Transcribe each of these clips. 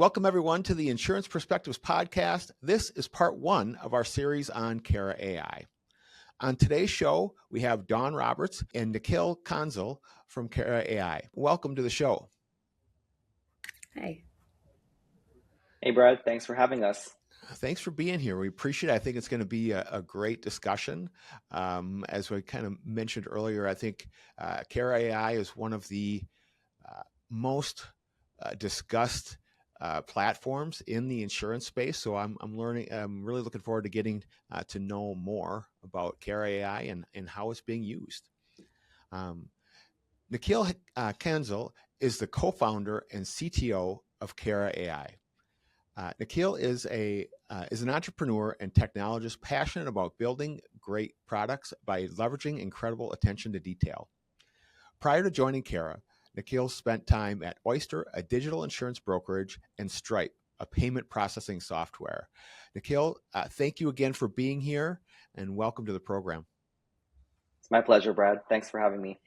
Welcome, everyone, to the Insurance Perspectives podcast. This is part one of our series on Cara AI. On today's show, we have Dawn Roberts and Nikhil Kansal from Cara AI. Welcome to the show. Hi. Hey, Brad. Thanks for having us. Thanks for being here. We appreciate it. I think it's going to be a great discussion. As we kind of mentioned earlier, I think Cara AI is one of the most discussed platforms in the insurance space. So I'm really looking forward to getting to know more about Cara AI and how it's being used. Nikhil Kansal is the co-founder and CTO of Cara AI. Nikhil is an entrepreneur and technologist passionate about building great products by leveraging incredible attention to detail. Prior to joining Cara, Nikhil spent time at Oyster, a digital insurance brokerage, and Stripe, a payment processing software. Nikhil, thank you again for being here, and welcome to the program. It's my pleasure, Brad. Thanks for having me.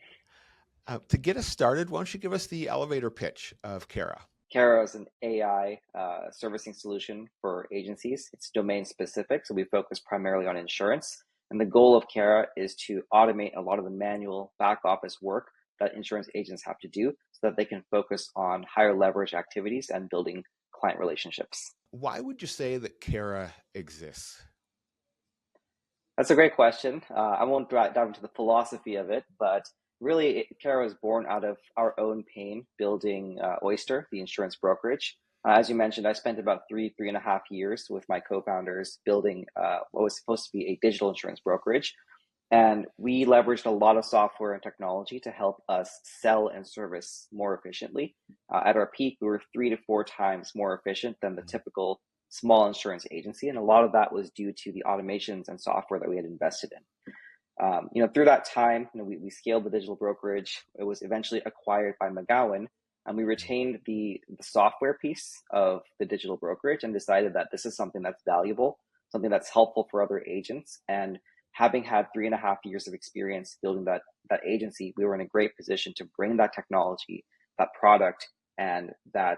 To get us started, why don't you give us the elevator pitch of Cara? Cara is an AI servicing solution for agencies. It's domain specific, so we focus primarily on insurance. And the goal of Cara is to automate a lot of the manual back office work that insurance agents have to do so that they can focus on higher leverage activities and building client relationships. Why would you say that Cara exists? That's a great question. I won't dive into the philosophy of it, but really, Cara was born out of our own pain building Oyster, the insurance brokerage. As you mentioned, I spent about three and a half years with my co-founders building what was supposed to be a digital insurance brokerage. And we leveraged a lot of software and technology to help us sell and service more efficiently. At our peak, we were 3 to 4 times more efficient than the typical small insurance agency. And a lot of that was due to the automations and software that we had invested in. Through that time, we scaled the digital brokerage. It was eventually acquired by McGowan, and we retained the software piece of the digital brokerage and decided that this is something that's valuable, something that's helpful for other agents. And having had 3.5 years of experience building that agency, we were in a great position to bring that technology, that product, and that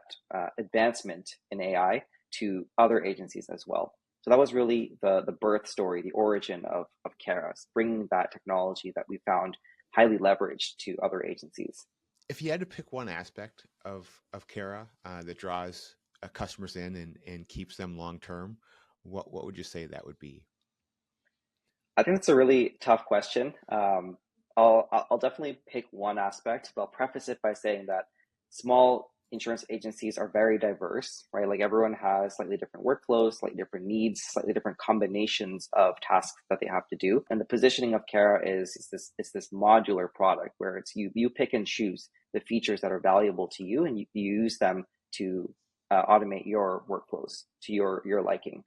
advancement in AI to other agencies as well. So that was really the birth story, the origin of Cara, bringing that technology that we found highly leveraged to other agencies. If you had to pick one aspect of Cara that draws customers in and keeps them long-term, what would you say that would be? I think it's a really tough question. I'll definitely pick one aspect, but I'll preface it by saying that small insurance agencies are very diverse, right? Like everyone has slightly different workflows, slightly different needs, slightly different combinations of tasks that they have to do. And the positioning of Cara is this modular product where it's you pick and choose the features that are valuable to you, and you use them to automate your workflows to your liking.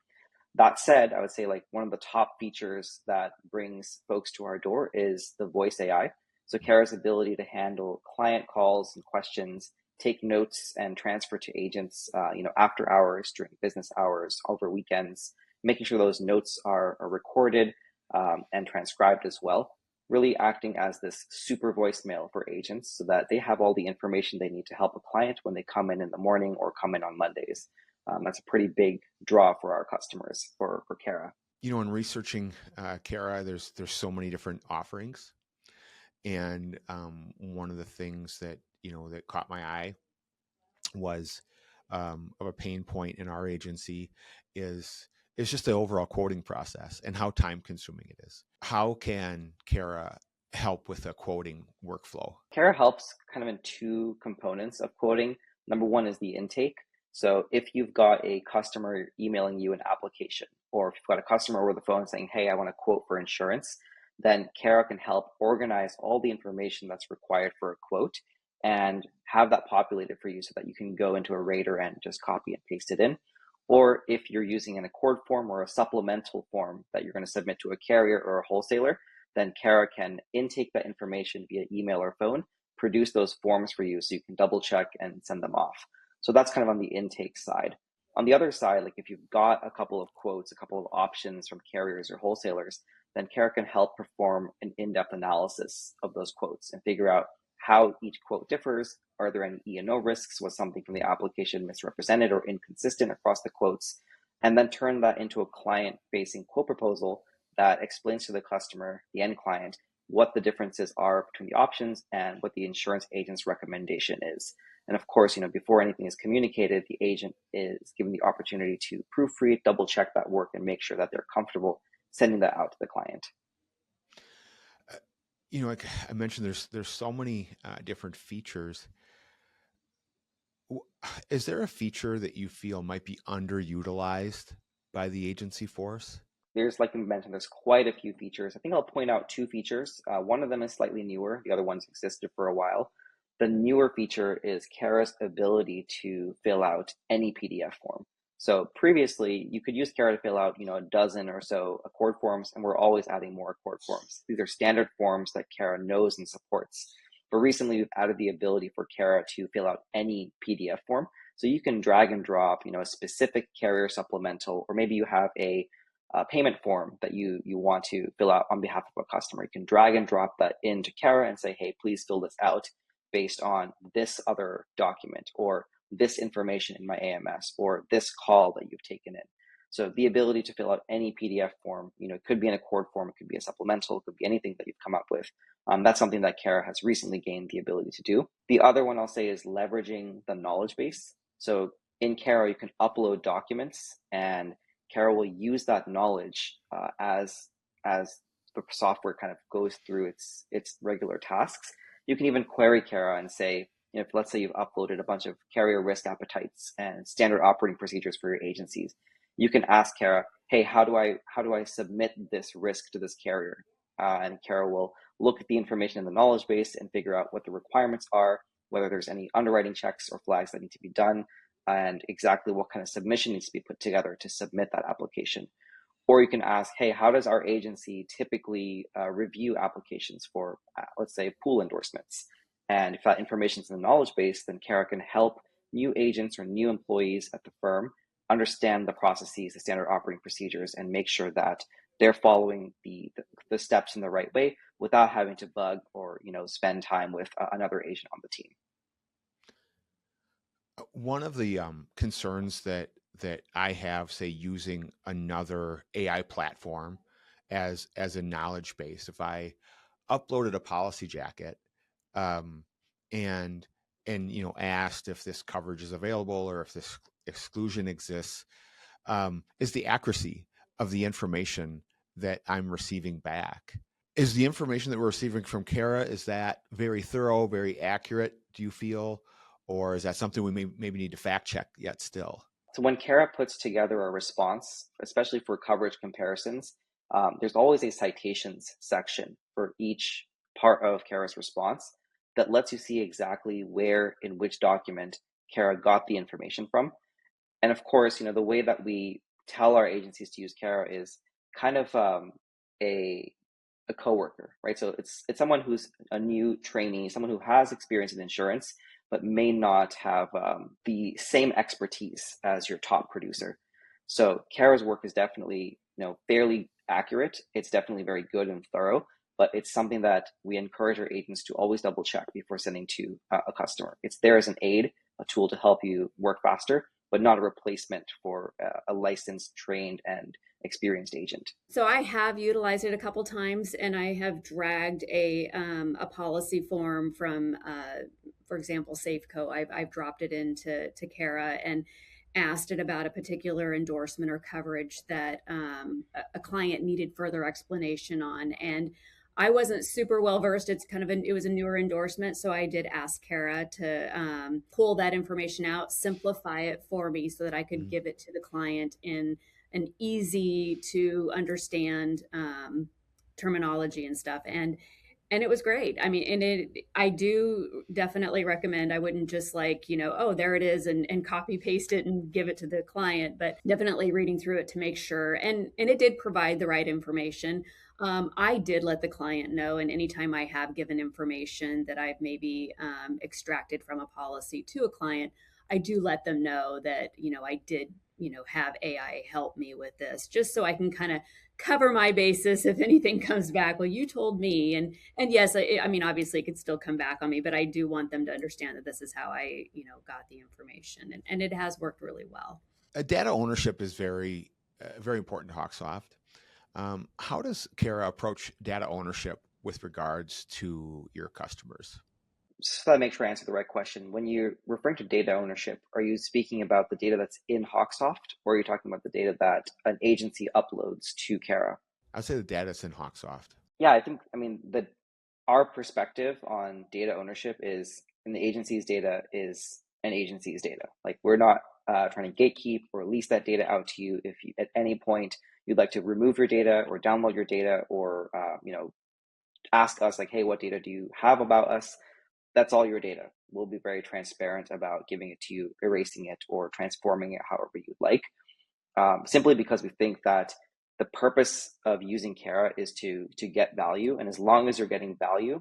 That said, I would say like one of the top features that brings folks to our door is the voice AI. So Cara's ability to handle client calls and questions, take notes and transfer to agents, after hours, during business hours, over weekends, making sure those notes are recorded and transcribed as well. Really acting as this super voicemail for agents so that they have all the information they need to help a client when they come in the morning or come in on Mondays. That's a pretty big draw for our customers for Cara. In researching Cara, there's so many different offerings, and one of the things that that caught my eye was of a pain point in our agency is just the overall quoting process and how time consuming it is. How can Cara help with a quoting workflow? Cara helps kind of in 2 components of quoting. Number one is the intake. So if you've got a customer emailing you an application, or if you've got a customer over the phone saying, hey, I want to quote for insurance, then Cara can help organize all the information that's required for a quote and have that populated for you so that you can go into a rater and just copy and paste it in. Or if you're using an accord form or a supplemental form that you're going to submit to a carrier or a wholesaler, then Cara can intake that information via email or phone, produce those forms for you so you can double check and send them off. So that's kind of on the intake side. On the other side, like if you've got a couple of quotes, a couple of options from carriers or wholesalers, then Cara can help perform an in-depth analysis of those quotes and figure out how each quote differs, Are there any E&O risks? Was something from the application misrepresented or inconsistent across the quotes? And then turn that into a client-facing quote proposal that explains to the customer, the end client, what the differences are between the options and what the insurance agent's recommendation is. And of course, before anything is communicated, the agent is given the opportunity to proofread, double check that work, and make sure that they're comfortable sending that out to the client. Like I mentioned, there's so many different features. Is there a feature that you feel might be underutilized by the agency force? There's, like you mentioned, there's quite a few features. I think I'll point out two features. One of them is slightly newer. The other one's existed for a while. The newer feature is Cara's ability to fill out any PDF form. So previously, you could use Cara to fill out, a dozen or so Accord forms, and we're always adding more Accord forms. These are standard forms that Cara knows and supports. But recently, we've added the ability for Cara to fill out any PDF form. So you can drag and drop, a specific carrier supplemental, or maybe you have a payment form that you want to fill out on behalf of a customer. You can drag and drop that into Cara and say, hey, please fill this out based on this other document or this information in my AMS or this call that you've taken in. So the ability to fill out any PDF form, it could be an Accord form, it could be a supplemental, it could be anything that you've come up with. That's something that Cara has recently gained the ability to do. The other one I'll say is leveraging the knowledge base. So in Cara, you can upload documents, and Cara will use that knowledge as the software kind of goes through its regular tasks. You can even query Cara and say, if let's say you've uploaded a bunch of carrier risk appetites and standard operating procedures for your agencies, you can ask Cara, hey, how do I submit this risk to this carrier? And Cara will look at the information in the knowledge base and figure out what the requirements are, whether there's any underwriting checks or flags that need to be done, and exactly what kind of submission needs to be put together to submit that application. Or you can ask, hey, how does our agency typically review applications for, let's say, pool endorsements? And if that information is in the knowledge base, then Cara can help new agents or new employees at the firm understand the processes, the standard operating procedures, and make sure that they're following the steps in the right way without having to bug or spend time with another agent on the team. One of the concerns that I have, say, using another AI platform as a knowledge base, if I uploaded a policy jacket and asked if this coverage is available or if this exclusion exists, is the accuracy of the information that I'm receiving back. Is the information that we're receiving from Cara, is that very thorough, very accurate, do you feel? Or is that something we maybe need to fact check yet still? So when Cara puts together a response, especially for coverage comparisons, there's always a citations section for each part of Cara's response that lets you see exactly where in which document Cara got the information from. And of course, the way that we tell our agencies to use Cara is kind of a coworker, right? So it's someone who's a new trainee, someone who has experience in insurance, but may not have the same expertise as your top producer. So Cara's work is definitely, fairly accurate. It's definitely very good and thorough, but it's something that we encourage our agents to always double check before sending to a customer. It's there as an aid, a tool to help you work faster, but not a replacement for a licensed, trained, and experienced agent. So I have utilized it a couple times, and I have dragged a policy form from, for example, Safeco. I've dropped it into Cara and asked it about a particular endorsement or coverage that a client needed further explanation on, and I wasn't super well versed. It was a newer endorsement, so I did ask Cara to pull that information out, simplify it for me, so that I could give it to the client in an easy to understand terminology and stuff. And it was great. I mean, I do definitely recommend, I wouldn't just oh, there it is and copy paste it and give it to the client, but definitely reading through it to make sure. And it did provide the right information. I did let the client know, and anytime I have given information that I've maybe extracted from a policy to a client, I do let them know that, I did have AI help me with this, just so I can kind of cover my basis if anything comes back. Well, you told me, and yes, I mean, obviously it could still come back on me, but I do want them to understand that this is how I, got the information, and it has worked really well. Data ownership is very important to HawkSoft. How does Cara approach data ownership with regards to your customers? So that makes sure I answer the right question. When you're referring to data ownership, are you speaking about the data that's in HawkSoft, or are you talking about the data that an agency uploads to Cara? I'd say the data is in HawkSoft. Yeah, I mean, our perspective on data ownership is, in the agency's data is an agency's data. Like, we're not trying to gatekeep or lease that data out to you. If you, at any point you'd like to remove your data or download your data, or ask us like, hey, what data do you have about us? That's all your data. We'll be very transparent about giving it to you, erasing it, or transforming it however you'd like. Simply because we think that the purpose of using Cara is to get value, and as long as you're getting value,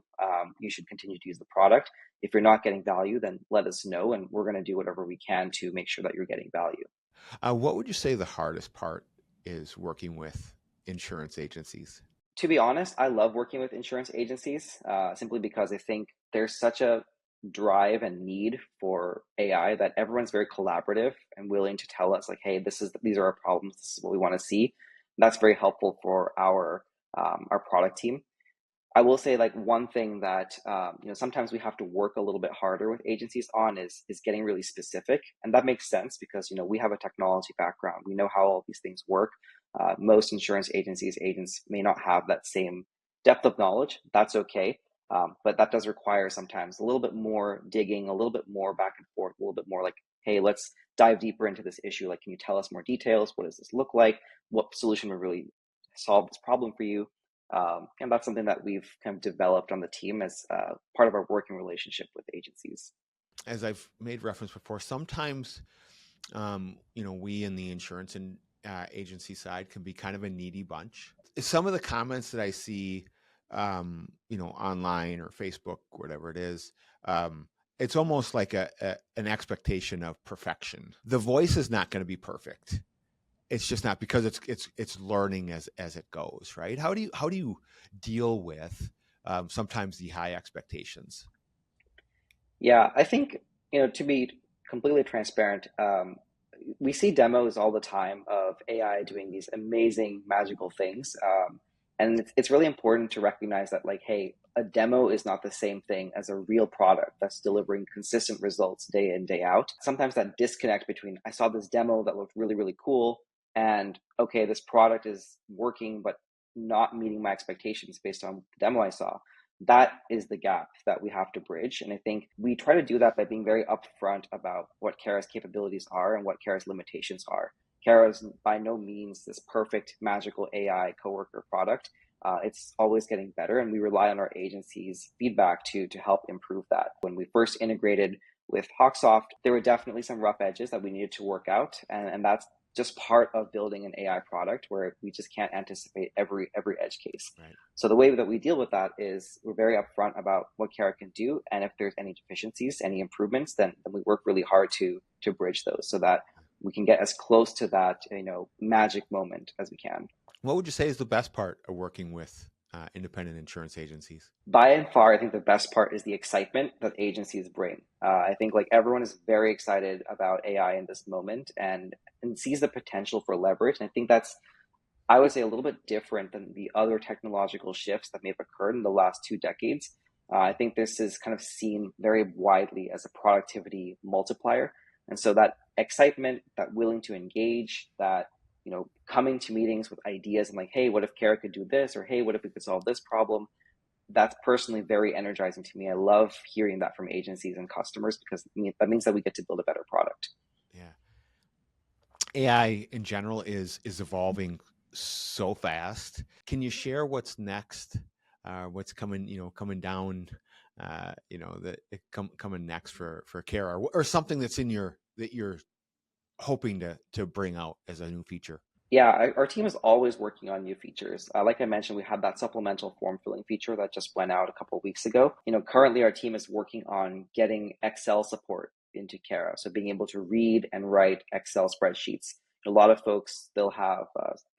you should continue to use the product. If you're not getting value, then let us know, and we're going to do whatever we can to make sure that you're getting value. What would you say the hardest part is working with insurance agencies? To be honest, I love working with insurance agencies, simply because I think there's such a drive and need for AI that everyone's very collaborative and willing to tell us like, hey, these are our problems. This is what we want to see. That's very helpful for our product team. I will say, like, one thing that sometimes we have to work a little bit harder with agencies on is getting really specific, and that makes sense because we have a technology background. We know how all these things work. Most insurance agents may not have that same depth of knowledge. That's okay, but that does require sometimes a little bit more digging, a little bit more back and forth, a little bit more like, hey, let's dive deeper into this issue. Like, can you tell us more details? What does this look like? What solution would really solve this problem for you? And that's something that we've kind of developed on the team as part of our working relationship with agencies. As I've made reference before, sometimes we in the insurance and agency side can be kind of a needy bunch. Some of the comments that I see, online or Facebook, whatever it is, it's almost like an expectation of perfection. The voice is not going to be perfect. It's just not, because it's learning as it goes, right? How do you deal with sometimes the high expectations? Yeah, I think, to be completely transparent, we see demos all the time of AI doing these amazing magical things. And it's really important to recognize that, like, hey, a demo is not the same thing as a real product that's delivering consistent results day in, day out. Sometimes that disconnect between, I saw this demo that looked really, really cool, and okay, this product is working, but not meeting my expectations based on the demo I saw. That is the gap that we have to bridge. And I think we try to do that by being very upfront about what Cara's capabilities are and what Cara's limitations are. Cara is by no means this perfect, magical AI coworker product. It's always getting better, and we rely on our agency's feedback to help improve that. When we first integrated with HawkSoft, there were definitely some rough edges that we needed to work out, and that's just part of building an AI product where we just can't anticipate every edge case. Right. So the way that we deal with that is we're very upfront about what Cara can do, and if there's any deficiencies, any improvements, then we work really hard to bridge those so that we can get as close to that magic moment as we can. What would you say is the best part of working with independent insurance agencies? By and far, I think the best part is the excitement that agencies bring. I think, like, everyone is very excited about AI in this moment and sees the potential for leverage. And I think that's, I would say, a little bit different than the other technological shifts that may have occurred in the last 2 decades. I think this is kind of seen very widely as a productivity multiplier. And so that excitement, that willing to engage, that coming to meetings with ideas and like, hey, what if Cara could do this? Or hey, what if we could solve this problem? That's personally very energizing to me. I love hearing that from agencies and customers because that means that we get to build a better product. Yeah. AI in general is evolving so fast. Can you share what's next? What's coming down? Coming next for Cara, or something that's that you're hoping to bring out as a new feature? Yeah, our team is always working on new features. Like I mentioned, we had that supplemental form filling feature that just went out a couple of weeks ago. Currently our team is working on getting Excel support into Cara, so being able to read and write Excel spreadsheets. A lot of folks, they'll have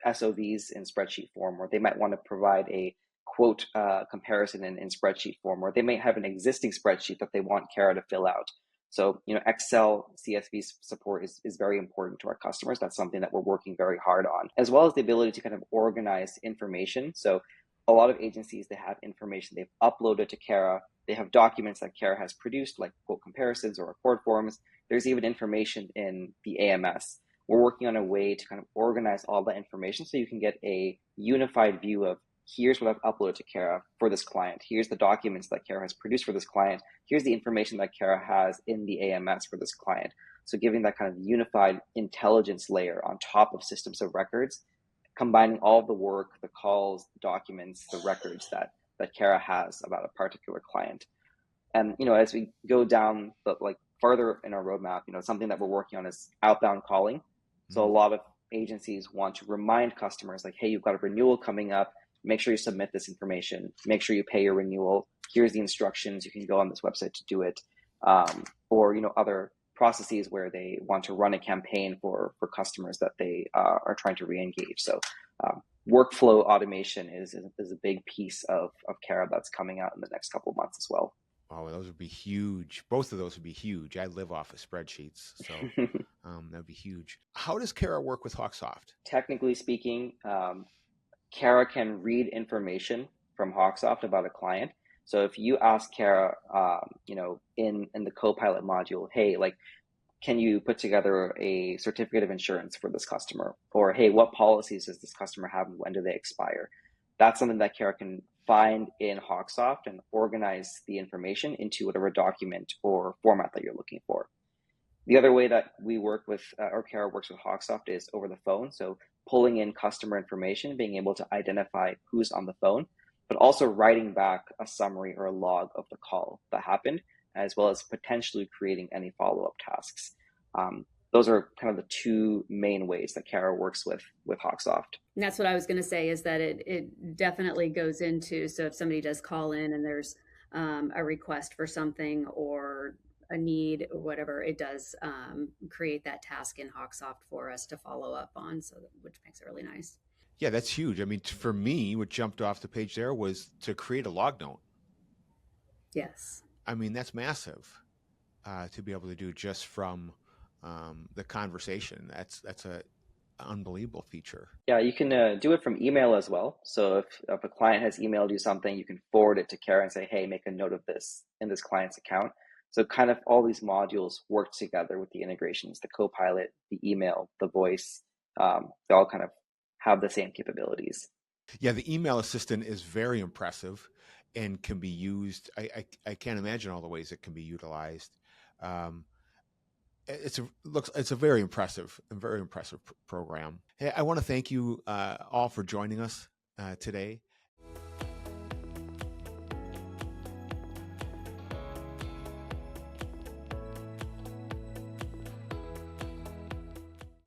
SOVs in spreadsheet form, or they might want to provide a quote comparison in spreadsheet form, or they may have an existing spreadsheet that they want Cara to fill out. So, Excel CSV support is very important to our customers. That's something that we're working very hard on, as well as the ability to kind of organize information. So a lot of agencies, they have information they've uploaded to Cara. They have documents that Cara has produced, like quote comparisons or report forms. There's even information in the AMS. We're working on a way to kind of organize all that information so you can get a unified view of, here's what I've uploaded to Cara for this client. Here's the documents that Cara has produced for this client. Here's the information that Cara has in the AMS for this client. So giving that kind of unified intelligence layer on top of systems of records, combining all the work, the calls, the documents, the records that Cara has about a particular client. And as we go down further in our roadmap, something that we're working on is outbound calling. So a lot of agencies want to remind customers like, hey, you've got a renewal coming up. Make sure you submit this information. Make sure you pay your renewal. Here's the instructions. You can go on this website to do it. Or other processes where they want to run a campaign for customers that they are trying to re-engage. So workflow automation is a big piece of Cara that's coming out in the next couple of months as well. Oh, those would be huge. Both of those would be huge. I live off of spreadsheets, so that'd be huge. How does Cara work with HawkSoft? Technically speaking, Cara can read information from HawkSoft about a client. So if you ask Cara, in the Copilot module, hey, can you put together a certificate of insurance for this customer? Or, hey, what policies does this customer have and when do they expire? That's something that Cara can find in HawkSoft and organize the information into whatever document or format that you're looking for. The other way that we work with, or Cara works with HawkSoft, is over the phone. So pulling in customer information, being able to identify who's on the phone, but also writing back a summary or a log of the call that happened, as well as potentially creating any follow-up tasks. Those are kind of the two main ways that Cara works with HawkSoft. And that's what I was going to say, is that it definitely goes into, so if somebody does call in and there's a request for something or a need or whatever, it does create that task in HawkSoft for us to follow up on, which makes it really nice. Yeah, that's huge. I mean, for me, what jumped off the page there was to create a log note. Yes. I mean, that's massive to be able to do just from the conversation. That's a unbelievable feature. Yeah, you can do it from email as well. So if a client has emailed you something, you can forward it to Cara and say, hey, make a note of this in this client's account. So kind of all these modules work together with the integrations, the Copilot, the email, the voice, they all kind of have the same capabilities. Yeah, the email assistant is very impressive and can be used. I can't imagine all the ways it can be utilized. It's a very impressive program. Hey, I want to thank you all for joining us today.